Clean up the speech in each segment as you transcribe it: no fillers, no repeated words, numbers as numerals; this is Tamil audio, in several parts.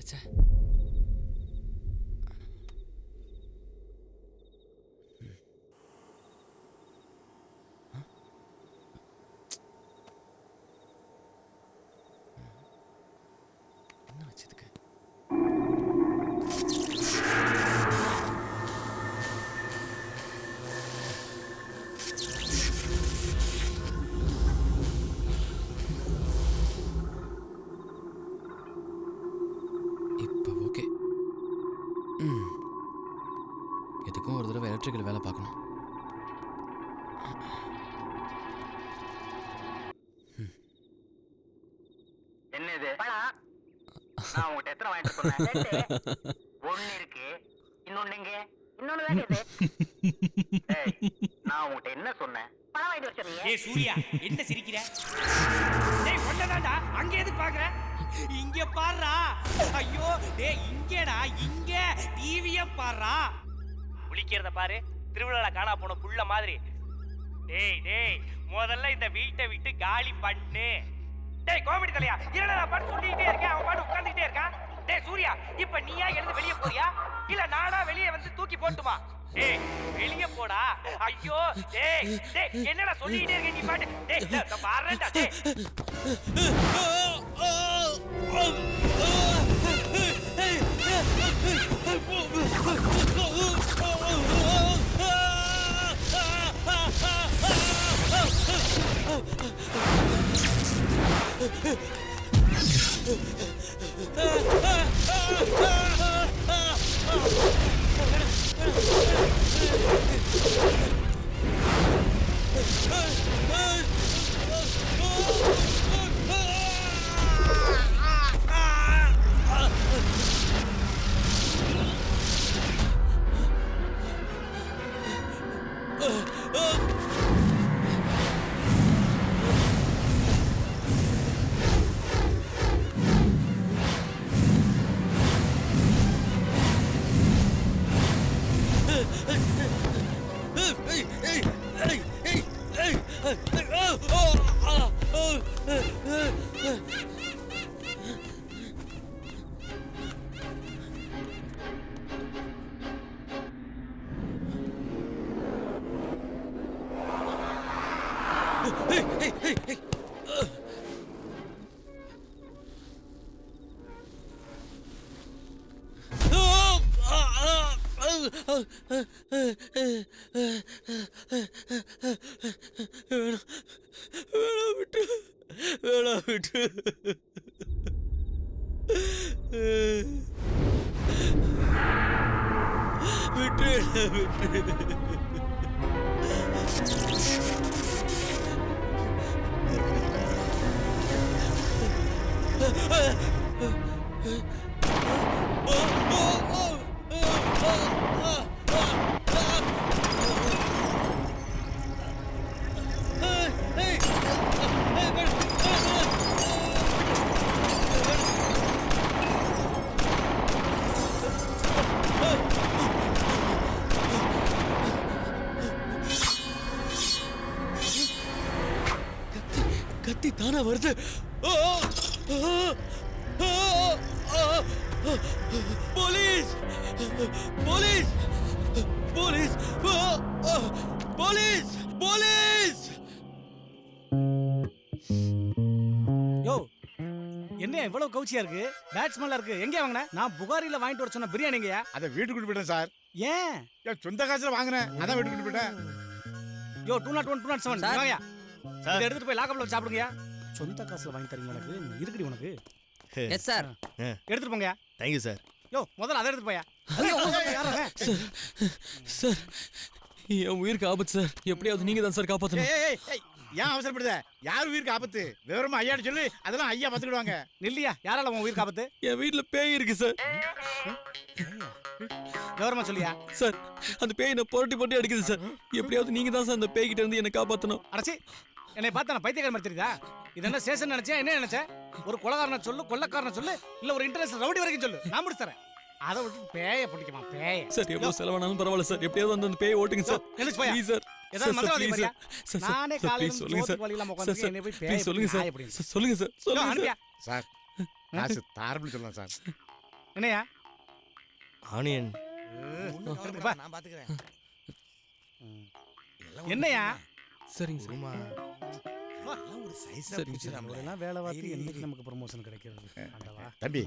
சே என்ன வச்சதுக்கு இப்போ ஓகே. எதுக்கும் ஒரு தடவை எலக்ட்ரிக்கல் வேலை பார்க்கணும். என்னது பழம்? நான் உங்ககிட்ட எத்தனை வாங்கிட்டு சொன்னேன்? ஒண்ணு இருக்கு, இன்னொன்னு எங்க? இன்னொன்னு தான் இது. ஏய், நான் உங்ககிட்ட என்ன சொன்னேன்? பழம் வாங்கிட்டு வர சொன்னீங்க. ஏய் சூர்யா, என்ன சிரிக்கிற? டேய் ஒண்ணதான்டா, அங்க எதுக்கு பாக்குற? இங்க பாருடா. ஐயோ, டேய் இங்கடா, இங்க டிவிய பாருடா. குளிக்கிறத பாரு, திருவிழால காணா போன புள்ள மாதிரி. டேய் முதல்ல இந்த வீட்டை விட்டு காலி பண்ணு. டேய் காமெடி தலையா, என்னடா நான் பாட்டு சொல்லிட்டே இருக்கேன், அவன் பாட்டு உட்கார்ந்துட்டே இருக்கான். டேய் சூர்யா, இப்ப நீயா எழுந்து வெளிய போறியா இல்ல நானா வெளிய வந்து தூக்கி போட்டுமா? டேய் வெளிய போடா. ஐயோ டேய் என்னடா சொல்லிட்டே இருக்க நீ பாட்டு. டேய் பாறடா டேய். விட்டு கத்தி தானா வருது. Police police police police police. யோ என்ன இவ்வளவு கவுச்சியா இருக்கு? பேட்ஸ்மேன்ல இருக்கு. எங்க வாங்குன? நான் புகாரில வாங்கிட்டு வர சொன்ன பிரியாணிங்கயா. அத வீட்டுக்கு கொண்டு போயிட்டேன் சார். ஏன்? சொந்த காசுல வாங்குனேன், அதான் வீட்டுக்கு கொண்டு போயிட்டேன். யோ 201 207 வாங்கயா. இத எடுத்துட்டு போய் லாக்கப்ல வச்சு சாப்பிடுங்கயா. சொந்த காசுல வாங்கி தரீங்க எனக்கு? இருக்குடி உனக்கு. Yes sir. எடுத்துட்டு போங்கயா. Thank you sir. யோ முதல்ல அதை எடுத்துட்டு போயா. சார் என் உயிருக்கு ஆபத்து சார். எப்படியாவது நீங்க தான் சார் காப்பாற்றணும். ஏன் அவசரப்படுத? யார் உயிருக்கு ஆபத்து? விவரமா ஐயாட்டு சொல்லு, அதெல்லாம் ஐயா பாத்துக்கிடுவாங்க. நில்லியா, யாரால உன் உயிருக்கு ஆபத்து? என் வீட்டுல பேய் இருக்கு சார். விவரமா சொல்லியா. சார் அந்த பேய் என்ன புரட்டி அடிக்குது சார். எப்படியாவது நீங்க தான் சார் அந்த பேய் கிட்ட இருந்து என்ன காப்பாற்றணும். அடச்சி, என்னை பார்த்தா நான் பைத்தியக்கார மாதிரி தெரியுதா? இது என்ன சேஷன் நினைச்சேன்? என்ன நினைச்சேன்? ஒரு கொலகாரனை சொல்லு, கொள்ளக்காரனை சொல்லு, இல்ல ஒரு இன்டர்நேஷனல் ரவுடி வரைக்கும் சொல்லு, நான் முடிச்சு தரேன். அதை விட்டு பேய பிடிக்குமா? பேய சார் எவ்வளவு செலவானாலும் பரவாயில்ல சார். எப்படியாவது அந்த பேயை ஓட்டுங்க சார். Please sir. ஏதாவது மந்திரவாதி மாதிரியா? நானே காலையில சொல்லுங்க சார். வழியில உட்கார்ந்து என்னை போய் பேய சொல்லுங்க சார். சொல்லுங்க சார். சொல்லுங்க சார் காசு தாரபிள் சொல்லலாம் சார். என்னையா ஆனியன். எடுத்துக்கப்பா. நான் பாத்துக்கிறேன். என்னையா சரிங்க சார். ஒரு சைஸா சரிங்க பிடிச்சிராமல. எல்லாம் வேலை பார்த்து என்னைக்கு நமக்கு ப்ரமோஷன் கிடைக்கிறது ஆண்டவா. தம்பி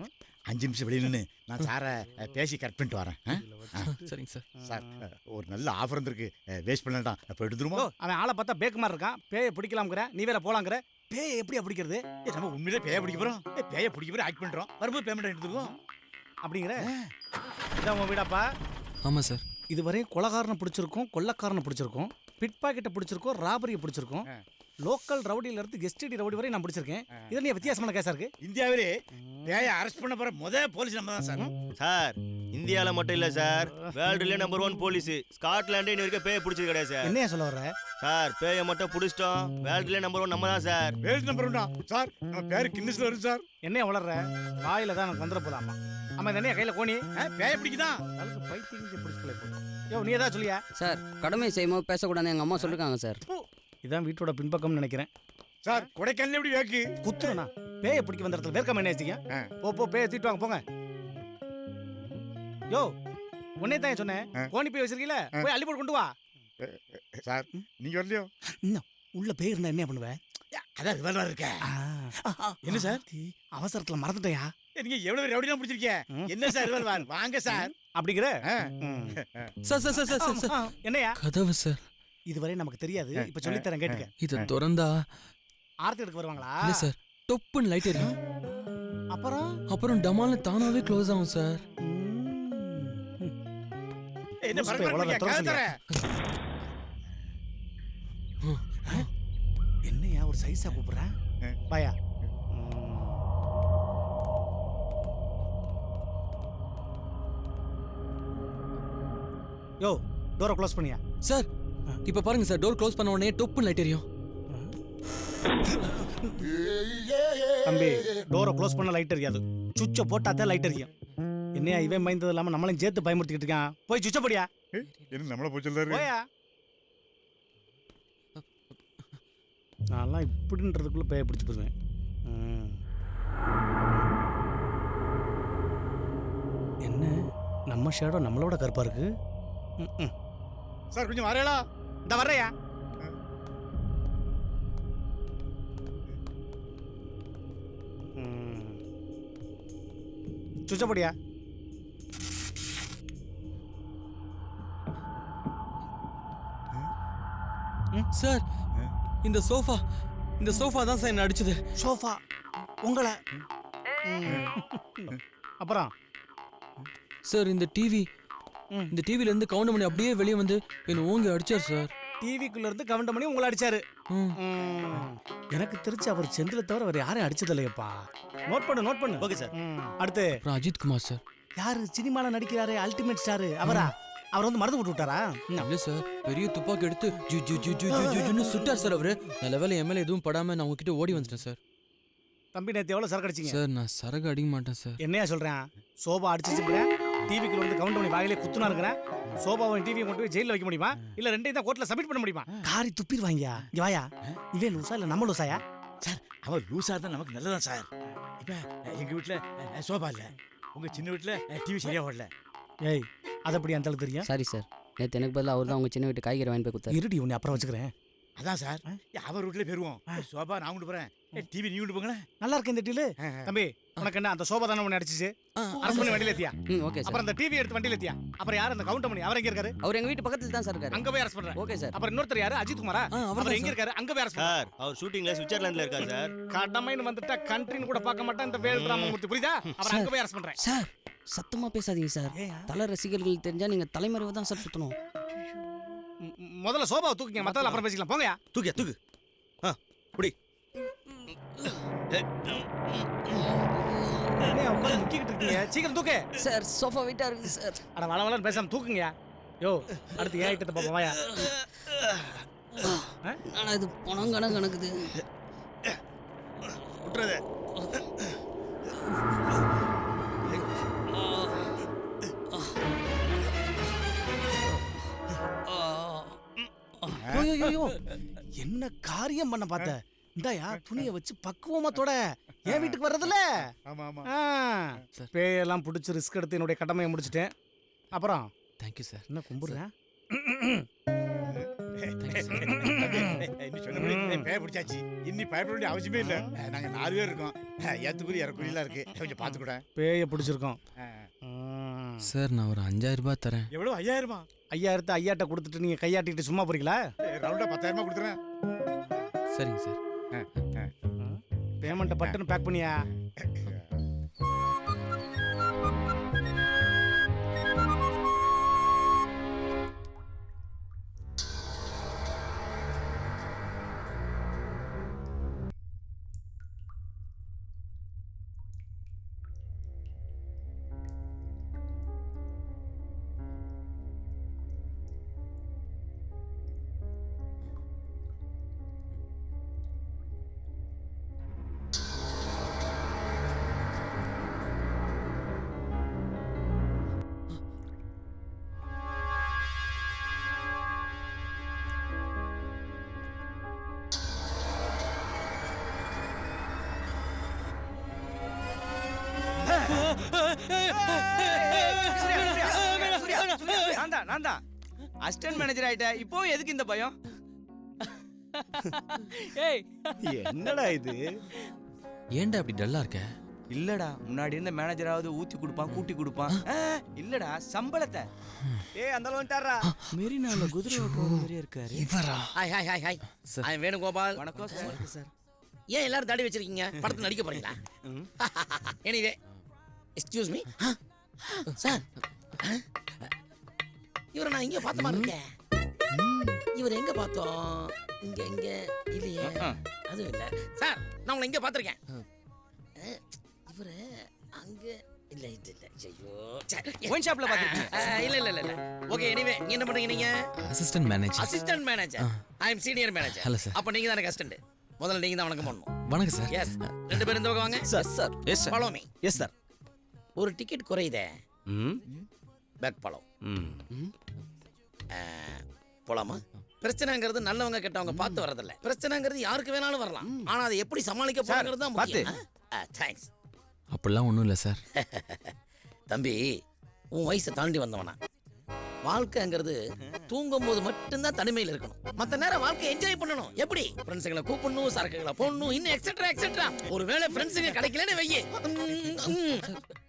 5 நிமிஷம் வெளியே நின்னு நான் சாரை பேசி கட் பண்ணிட்டு வரேன். சரிங்க சார். சார் ஒரு நல்ல ஆஃபர் வந்திருக்கு, வேஸ்ட் பண்ணலாம். அப்போ எடுத்துருமோ? அவன் ஆளை பார்த்தா பேக்கு மாதிரி இருக்கான். பேயை பிடிக்கலாம்ங்கிற, நீ வேற போலாங்கிற. பேயை எப்படி பிடிக்கிறது நம்ம உண்மையிலே பேய பிடிக்க போறோம். பேய பிடிக்க போறோம், ஆக்ட் பண்றோம். வரும்போது பேமெண்ட் எடுத்துருவோம். அப்படிங்கிற? இதான் உன் வீடாப்பா. ஆமா சார். இதுவரையும் கொலகாரனை பிடிச்சிருக்கோம், கொள்ளக்காரனை பிடிச்சிருக்கோம், பிட் பாக்கெட்டை பிடிச்சிருக்கோம், ராபரியை பிடிச்சிருக்கோம், லோக்கல் ரவுடியில இருந்து எஸ்டிடி ரவுடி வரை நான் பிடிச்சிருக்கேன். இது நீ வித்தியாசமான கேஸா இருக்கு. இந்தியாவிலே பேய அரெஸ்ட் பண்ண போற போலீஸ் நம்ம தான் சார். சார் இந்தியால மட்டும் இல்ல சார், வேர்ல்டுல நம்பர் 1 போலீஸ். ஸ்காட்லாண்டே இன்ன வரைக்கும் பேய பிடிச்சது கிடையாது சார். என்னையா சொல்ல வர்ற? சார் பேய மட்டும் பிடிச்சிட்டோம், வேர்ல்டுல நம்பர் 1 நம்ம தான் சார். வேல்ட் நம்பர் உண்டா சார்? நம்ம பேரு கின்னஸ்ல வரும் சார். என்னையா வளர்ற? வாயில தான் எனக்கு வந்துட போதாமா. ஆமா, இது என்னையா கையில கோணி? பேய பிடிக்குதான். அதுக்கு பைத்தியம் பிடிச்சிக்கல இப்போ. யோ, நீ ஏதாவது சொல்லியா? சார் கடமை செய்யும்போது பேசக்கூடாதுன்னு எங்கள் அம்மா சொல்லிருக்காங்க சார். இதான் வீட்டோட பின்பக்கம்னு நினைக்கிறேன். சார் கொடைக்கானல் எப்படி வேக்கு குத்துறனா? பேயை பிடிக்க வந்த இடத்துல வேர்க்காம என்ன வச்சிக்க? போ பேயை தூக்கிட்டு வாங்க போங்க. யோ, உன்னே தான் சொன்னேன், கோணி போய் வச்சிருக்கீல, போய் அள்ளி போட்டு கொண்டு வா. சார். நீங்க வரலையோ? உள்ள பேய் இருந்தா என்ன பண்ணுவ? அதான் ரிவால்வர் இருக்க. என்ன சார்? அவசரத்துல மறந்துட்டேயா? நீங்க எவ்வளவு ரவுடிலாம் பிடிச்சிருக்கீங்க. என்ன சார் ரிவால்வர்? வாங்க சார். அப்படிங்கிற? Sir sir sir sir sir. என்னையா? கதவு சார். இதுவரை நமக்கு தெரியாது, இப்ப சொல்லி தரேன் கேட்டுக்க. இத திறந்தா ஆர்த்தி எடுக்க வருவாங்களா? இல்ல சார், டொப்புன்னு லைட் எரியும். அப்புறம் டமால்னு தானாவே க்ளோஸ் ஆகும் சார். என்ன பரவாயில்லை. என்னையா ஒரு சைஸா கூப்பிடுறேன்? பாயா. யோ, டோரை க்ளோஸ் பண்ணியா? சார் இப்ப பாருங்க சார், டோர் க்ளோஸ் பண்ண உடனே டொப்புன்னு லைட் எரியும். தம்பி, டோரை க்ளோஸ் பண்ண லைட் எரியாது, சுவிட்சை போட்டாதான் லைட் எரியும். என்னையா இவன் பயந்தது இல்லாம நம்மளையும் சேர்த்து பயமுறுத்திக்கிட்டு இருக்கான். போய் சுவிட்சை போடியா. என்ன நம்மள போய் சொல்றாரு? போயா. நான்லாம் இப்படின்றதுக்குள்ள பேய பிடிச்சி போடுவேன். என்ன நம்ம ஷேடோ நம்மளோட கருப்பா இருக்கு. சார் கொஞ்சம் வரேடா. இந்த வர்றையா? சுச்சப்படியா. சார் இந்த சோஃபா தான் சார் என்ன அடிச்சது. சோஃபா உங்களை? அப்புறம் சார் இந்த டிவில இருந்து கவுண்ட் பண்ணி அப்படியே வெளியே வந்து என்ன ஓங்கி அடிச்சார் சார். டிவிக்குள்ள இருந்து கவுண்ட் பண்ணி உங்களை அடிச்சாரு. எனக்கு தெரிஞ்சு அவர் செந்தில தவிர வேற யாரையும் அடிச்சது இல்லையப்பா. நோட் பண்ணு. Okay sir. அடுத்து அஜித் குமார் சார். யாரு சினிமால நடிக்கிறாரு, அல்டிமேட் ஸ்டார் அவரா? அவர் வந்து மருந்து போட்டு விட்டாரா? இல்ல சார், பெரிய துப்பாக்கி எடுத்து ஜு ஜு ஜு ஜு ஜு ஜுன்னு சுட்டார் சார் அவரு. நல்ல வேளை எம்எல்ஏ எதுவும் படாம நான் உங்ககிட்ட ஓடி வந்துட்டேன் சார். தம்பி நேத்து எவ்வளவு சரக்கு அடிச்சீங்க? சார் நான் சரக்கு அடிக்க மாட்டேன் சார். என்னையா சொல்றேன்? சோபா அடிச்சுக்கிறேன், டிவிக்குள்ள வந்து கவுண்ட் பண்ணி வாயிலே குத்துனா இருக்கிறேன். சோபாவை டிவியை கொண்டு போய் ஜெயில வைக்க முடியுமா? இல்ல ரெண்டையும் தான் கோர்ட்ல சப்மிட் பண்ண முடியுமா? காரி துப்பிடுவாங்க. இங்க வாயா. இவன் லூசா இல்ல நம்ம லூசாயா? சார் அவன் லூசா தான் நமக்கு நல்லதான் சார். இப்ப எங்க வீட்டுல சோபா இல்ல, உங்க சின்ன வீட்டுல டிவி சரியா ஓடல. ஏய், அது எப்படி அந்த அளவுக்கு தெரியும்? சாரி சார், நேற்று எனக்கு பதிலாக அவர் தான் உங்கள் சின்ன வீட்டு காய்கறி வாங்கி போய் கொடுத்தாரு. இருடி, உன்னை அப்புறம் வச்சுக்கிறேன். அதான் சார், அவர் வீட்டுல போயிருவோம். சோபா நான் கொண்டு போறேன், டிவி நீ கொண்டு போங்களேன். நல்லா இருக்கு இந்த டீலு. தம்பி உனக்கு என்ன அந்த சோபா தானே உன்னை அடிச்சிச்சு? அரசு பண்ணி வண்டியில ஏத்தியா? Okay sir. அப்புறம் அந்த டிவி எடுத்து வண்டியில ஏத்தியா? அப்புறம் யார் அந்த கவுண்ட் பண்ணி அவர் எங்க இருக்காரு? அவர் எங்கள் வீட்டு பக்கத்தில் தான் சார் இருக்காரு. அங்க போய் அரசு பண்றேன். Okay sir. அப்புறம் இன்னொருத்தர் யாரு? அஜித் குமாரா? அவர் எங்க இருக்காரு? அங்க போய் அரசு சார் அவர் ஷூட்டிங்ல சுவிட்சர்லாந்துல இருக்காரு சார். கடமைன்னு வந்துட்டா கண்ட்ரின்னு கூட பார்க்க மாட்டேன் இந்த வேல் ராமமூர்த்தி, புரியுதா? அப்புறம் அங்க போய் அரசு பண்றேன். சார் சத்தமாக பேசாதீங்க சார், தலை ரசிகர்கள் தெரிஞ்சா நீங்கள் தலைமறைவு தான் சார் சுற்றணும். முதல்ல சோபாவை தூக்குங்க, மத்ததெல்லாம் அப்புறம் பேசிக்கலாம். போங்கயா. தூக்கு. புடி. என்ன உட்கார்ந்து முக்கிக்கிட்டு இருக்கீங்க? சீக்கிரம் தூக்கு. சார் சோஃபா வெயிட்டாக இருக்குது சார். அட வளவளன்னு பேசாம தூக்குங்கயா. யோ, அடுத்து ஏன் ஐட்டத்தை பார்ப்போம் வாயா. ஆனால் இது பணம் கணக்குது. விட்டுறத. என்ன காரியம் பண்ண பார்த்த? இந்தாயா துணியை வச்சு பக்குவமா தொட என் வீட்டுக்கு வர்றதில்ல. ஆமா ஆமா. சார். பேயெல்லாம் பிடிச்சி ரிஸ்க் எடுத்து என்னுடைய கடமையை முடிச்சிட்டேன். அப்புறம் தேங்க்யூ சார். என்ன கும்பிடுறேன்? இன்னும் சொன்னபடி பேய பிடிச்சாச்சு. இன்னி பயப்பட வேண்டிய அவசியமே இல்லை. நாங்க 4 பேர் இருக்கோம். ஏத்துக்குறி இறக்குறிலாம் இருக்கு. கொஞ்சம் பார்த்து கூட. பேயை பிடிச்சிருக்கோம். சார் நான் ஒரு 5000 ரூபாய் தரேன். எவ்வளவு? 5000 5000 ஐயாட்ட கொடுத்துட்டு நீங்க கையாட்டிட்டு சும்மா போறீங்களா? ரவுண்டா 10000 கொடுத்துறேன். சரிங்க சார். பேமெண்ட்டை பட்டுன்னு பேக் பண்ணியா? நான் தான் அசிஸ்டன்ட் மேனேஜர் ஆயிட்டேன். இப்போ எதுக்கு இந்த பயம்? ஏய் என்னடா இது? ஏன்டா அப்படி டல்லா இருக்க? இல்லடா, முன்னாடி இருந்த மேனேஜராவது ஊத்தி கொடுப்பான், கூட்டி கொடுப்பான். இல்லடா, சம்பளத்தை. ஏய் அந்த வந்துட்டாரா? மெரினால குதிரை ஓட்டுற மாதிரியே இருக்காரு. இவரா? Hi hi hi hi. I am Venugopal. வணக்கம் சார். ஏன் எல்லாரும் தாடி வச்சிருக்கீங்க? படத்துல நடிக்க போறீங்களா? Anyway excuse me sir. இவரை நான் இங்க பார்த்த மாதிரி இருக்கேன். இவர் எங்க பார்த்தோம்? இங்க இங்க இல்லையே. அதுவும் இல்ல சார், நான் உங்களை இங்க பார்த்திருக்கேன். இவரு அங்க இல்ல இல்ல இல்ல. ஐயோ ஒயின் ஷாப்ல பாத்துட்டீங்க? இல்ல இல்ல இல்ல இல்ல. ஓகே எனிவே நீங்க என்ன பண்றீங்க? நீங்க assistant manager. Assistant manager. I am senior manager. Hello, sir. அப்ப நீங்க தான கஸ்டன்ட். முதல்ல நீங்க தான் வணக்கம் பண்ணணும். வணக்கம் சார். எஸ். 2 பேரும் இந்த பக்கம் வாங்க. Sir. Yes sir. Follow me. Yes sir. ஒரு டிக்கெட் குறையுதே. Back follow. போலாமா? பிரச்சனைங்கிறது நல்லவங்க கெட்டவங்க பார்த்து வரதில்ல. பிரச்சனைங்கிறது யாருக்கு வேணாலும் வரலாம். ஆனா அதை எப்படி சமாளிக்க போறங்கிறது தான் முக்கியம். தேங்க்ஸ். அப்படிலாம் ஒன்றும் இல்லை சார். தம்பி, உன் வயசை தாண்டி வந்தவனா? வாழ்க்கைங்கிறது தூங்கும் போது மட்டும்தான் தனிமையில் இருக்கணும். மத்த நேரம் வாழ்க்கை என்ஜாய் பண்ணணும். எப்படி? ஃப்ரெண்ட்ஸுங்களை கூப்பிடணும், சரக்குகளை போடணும், இன்னும் எக்ஸெட்ரா எக்ஸெட்ரா. ஒருவேளை ஃப்ரெண்ட்ஸுங்க கிடைக்கலன்னு வையே,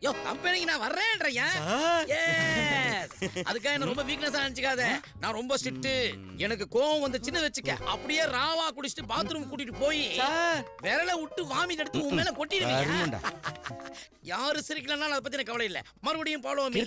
யோ கம்பெனிக்கு நான் வர்றேன்றையா. அதுக்காக என்ன ரொம்ப வீக்னஸா நினைச்சுக்காத. நான் ரொம்ப ஸ்ட்ரிக்ட். எனக்கு கோவம் வந்துச்சுன்னு வச்சுக்க, அப்படியே ராவா குடிச்சிட்டு பாத்ரூம் கூட்டிட்டு போய் விரல விட்டு வாமிட் எடுத்து உன் மேல கொட்டிடுவீங்க. யாரு சிரிக்கலன்னா அதை பத்தி எனக்கு கவலை இல்லை. மறுபடியும் ஃபாலோ மீ.